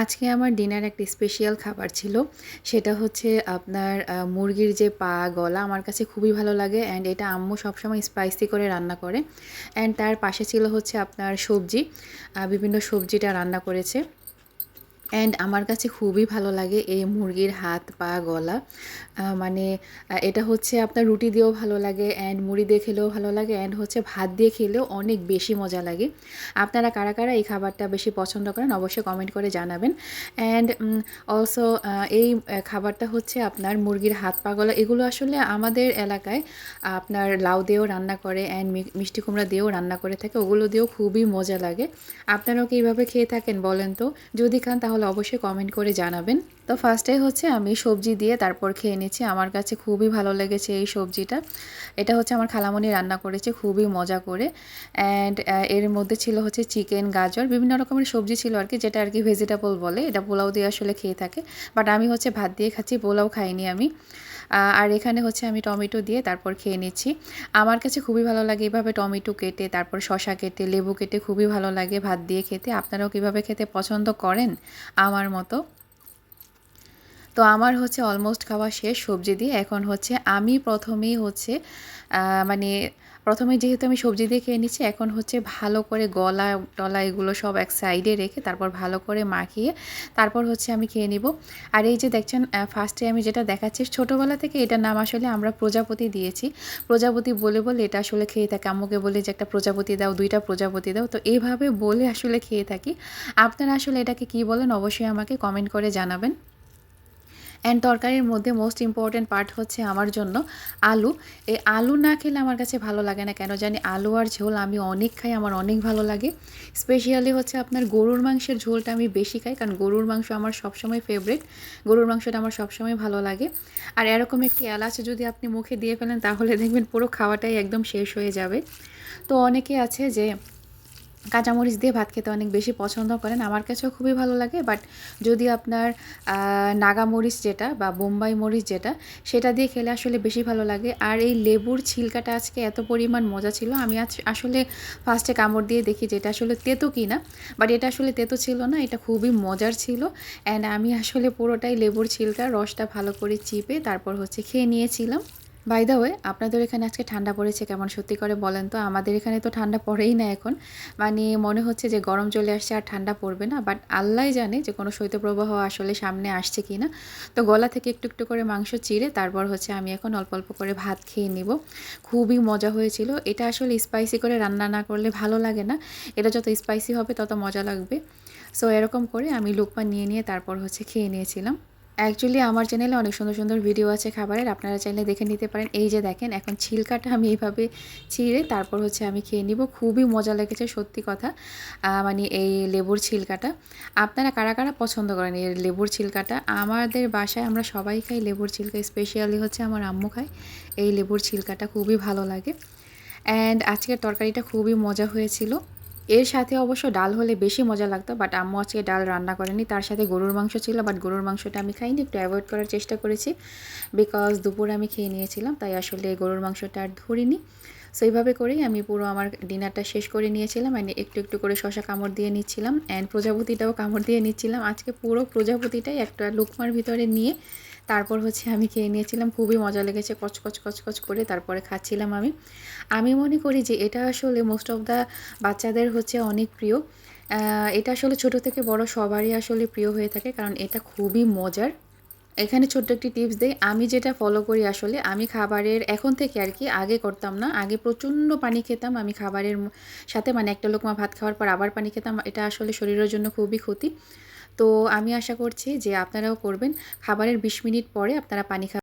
আজকে আমার ডিনার একটা স্পেশাল খাবার ছিল। সেটা হচ্ছে আপনার মুরগির যে পা, গলা আমার কাছে খুবই ভালো লাগে অ্যান্ড এটা আম্মু সবসময় স্পাইসি করে রান্না করে। অ্যান্ড তার পাশে ছিল হচ্ছে আপনার সবজি, বিভিন্ন সবজিটা রান্না করেছে। অ্যান্ড আমার কাছে খুবই ভালো লাগে এই মুরগির হাত, পা, গলা। মানে এটা হচ্ছে আপনার রুটি দিয়েও ভালো লাগে অ্যান্ড মুড়ি দিয়ে খেলেও ভালো লাগে অ্যান্ড হচ্ছে ভাত দিয়ে খেলেও অনেক বেশি মজা লাগে। আপনারা কারা, কারা এই খাবারটা বেশি পছন্দ করেন অবশ্যই কমেন্ট করে জানাবেন। অ্যান্ড অলসো এই খাবারটা হচ্ছে আপনার মুরগির হাত, পা, গলা এগুলো আসলে আমাদের এলাকায় আপনার লাউ দিয়েও রান্না করে অ্যান্ড মিষ্টি কুমড়া দিয়েও রান্না করে থাকে। ওগুলো দিয়েও খুবই মজা লাগে। আপনারাও কি এইভাবে খেয়ে থাকেন বলেন তো? যদি খান তাহলে অবশ্যই কমেন্ট করে জানাবেন। তো ফার্স্টে হচ্ছে আমি সবজি দিয়ে তারপর খেয়ে নিচ্ছি। আমার কাছে খুবই ভালো লেগেছে এই সবজিটা। এটা হচ্ছে আমার খালামণি রান্না করেছে খুবই মজা করে। অ্যান্ড এর মধ্যে ছিল হচ্ছে চিকেন, গাজর, বিভিন্ন রকমের সবজি ছিল আর কি, যেটা আর কি ভেজিটেবল বলে। এটা পোলাও দিয়ে আসলে খেয়ে থাকে, বাট আমি হচ্ছে ভাত দিয়ে খাচ্ছি, পোলাও খাইনি আমি। আর এখানে হচ্ছে আমি টমেটো দিয়ে তারপর খেয়ে নিচ্ছি। আমার কাছে খুবই ভালো লাগে এভাবে টমেটো কেটে, তারপর শসা কেটে, লেবু কেটে খুবই ভালো লাগে ভাত দিয়ে খেতে। আপনারাও কীভাবে খেতে পছন্দ করেন আমার মতো? তো আমার হচ্ছে অলমোস্ট খাওয়া শেষ সবজি দিয়ে। এখন হচ্ছে আমি প্রথমেই হচ্ছে মানে প্রথমে যেহেতু আমি সবজি দিয়ে খেয়ে নিচ্ছি, এখন হচ্ছে ভালো করে গলা টলা এগুলো সব এক সাইডে রেখে তারপর ভালো করে মাখিয়ে তারপর হচ্ছে আমি খেয়ে নিব। আর এই যে দেখছেন ফার্স্টে আমি যেটা দেখাচ্ছি, ছোটোবেলা থেকে এটার নাম আসলে আমরা প্রজাপতি দিয়েছি। প্রজাপতি বলে বলে এটা আসলে খেয়ে থাকি। আম্মুকে বলি যে একটা প্রজাপতি দাও, 2টা প্রজাপতি দাও। তো এইভাবে বলে আসলে খেয়ে থাকি। আপনারা আসলে এটাকে কী বলেন অবশ্যই আমাকে কমেন্ট করে জানাবেন। অ্যান্ড তরকারির মধ্যে মোস্ট ইম্পর্ট্যান্ট পার্ট হচ্ছে আমার জন্য আলু। এই আলু না খেলে আমার কাছে ভালো লাগে না, কেন জানি। আলু আর ঝোল আমি অনেক খাই, আমার অনেক ভালো লাগে। স্পেশালি হচ্ছে আপনার গরুর মাংসের ঝোলটা আমি বেশি খাই, কারণ গরুর মাংস আমার সবসময় ফেভারিট। গরুর মাংসটা আমার সবসময় ভালো লাগে। আর এরকম একটি এলাচ যদি আপনি মুখে দিয়ে ফেলেন তাহলে দেখবেন পুরো খাওয়াটাই একদম শেষ হয়ে যাবে। তো অনেকে আছে যে কাঁচামরিচ দিয়ে ভাত খেতে অনেক বেশি পছন্দ করেন, আমার কাছেও খুবই ভালো লাগে। বাট যদি আপনার নাগামরিচ যেটা বা বোম্বাই মরিচ যেটা, সেটা দিয়ে খেলে আসলে বেশি ভালো লাগে। আর এই লেবুর ছিলকাটা আজকে এত পরিমাণ মজা ছিল, আমি আজ আসলে ফার্স্টে কামড় দিয়ে দেখি যে এটা আসলে তেতো কি না, বাট এটা আসলে তেতো ছিল না, এটা খুবই মজার ছিল। অ্যান্ড আমি আসলে পুরোটাই লেবুর ছিলকা রসটা ভালো করে চিপে তারপর হচ্ছে খেয়ে নিয়েছিলাম। বাই দ্য ওয়ে, আপনাদের এখানে আজকে ঠান্ডা পড়েছে কেমন সত্যি করে বলেন তো? আমাদের এখানে তো ঠান্ডা পড়েই না এখন। মানে মনে হচ্ছে যে গরম চলে আসছে আর ঠান্ডা পড়বে না। বাট আল্লাহই জানে যে কোনো শৈত্যপ্রবাহ আসলে সামনে আসছে কি না। তো গলা থেকে একটু একটু করে মাংস চিড়ে তারপর হচ্ছে আমি এখন অল্প অল্প করে ভাত খেয়ে নিব। খুবই মজা হয়েছিল। এটা আসলে স্পাইসি করে রান্না না করলে ভালো লাগে না। এটা যত স্পাইসি হবে তত মজা লাগবে। সো এরকম করে আমি লুকমা নিয়ে নিয়ে তারপর হচ্ছে খেয়ে নিয়েছিলাম। অ্যাকচুয়ালি আমার চ্যানেলে অনেক সুন্দর সুন্দর ভিডিও আছে খাবারের, আপনারা চাইলে দেখে নিতে পারেন। এই যে দেখেন, এখন ছিলকাটা আমি এইভাবে ছিঁড়ে তারপর হচ্ছে আমি খেয়ে নিব। খুবই মজা লেগেছে সত্যি কথা। মানে এই লেবুর ছিলকাটা আপনারা কারা কারা পছন্দ করেন এই লেবুর ছিলকাটা? আমাদের বাসায় আমরা সবাই খাই লেবুর ছিলকা, স্পেশালি হচ্ছে আমার আম্মু খায় এই লেবুর ছিলকাটা, খুবই ভালো লাগে। অ্যান্ড আজকের তরকারিটা খুবই মজা হয়েছিল। এর সাথে অবশ্য ডাল হলে বেশি মজা লাগতো, বাট আম্মু আজকে ডাল রান্না করেনি। তার সাথে গরুর মাংস ছিল, বাট গরুর মাংসটা আমি খাইনি, একটু অ্যাভয়েড করার চেষ্টা করেছি। বিকজ দুপুরে আমি খেয়ে নিয়েছিলাম, তাই আসলে গরুর মাংসটা আর ধরিনি। সো এইভাবে করেই আমি পুরো আমার ডিনারটা শেষ করে নিয়েছিলাম। অ্যান্ড একটু একটু করে শশা কামড় দিয়ে নিচ্ছিলাম অ্যান্ড প্রজাপতিটাও কামড় দিয়ে নিচ্ছিলাম। আজকে পুরো প্রজাপতিটাই একটা লুকমার ভিতরে নিয়ে তারপর হচ্ছে আমি খেয়ে নিয়েছিলাম। খুবই মজা লেগেছে, কচকচ কচকচ করে তারপরে খাচ্ছিলাম আমি। আমি মনে করি যে এটা আসলে মোস্ট অফ দ্য বাচ্চাদের হচ্ছে অনেক প্রিয়। এটা আসলে ছোট থেকে বড় সবারই আসলে প্রিয় হয়ে থাকে, কারণ এটা খুবই মজার। এখানে ছোট্ট একটি টিপস দেই, আমি যেটা ফলো করি আসলে, আমি খাবারের এখন থেকে আর কি, আগে করতাম না। আগে প্রচণ্ড পানি খেতাম আমি খাবারের সাথে, মানে একটা লোকমা ভাত খাওয়ার পর আবার পানি খেতাম। এটা আসলে শরীরের জন্য খুবই ক্ষতি। তো আমি আশা করছি যে আপনারাও করবেন। খাবারের 20 মিনিট পরে আপনারা পানি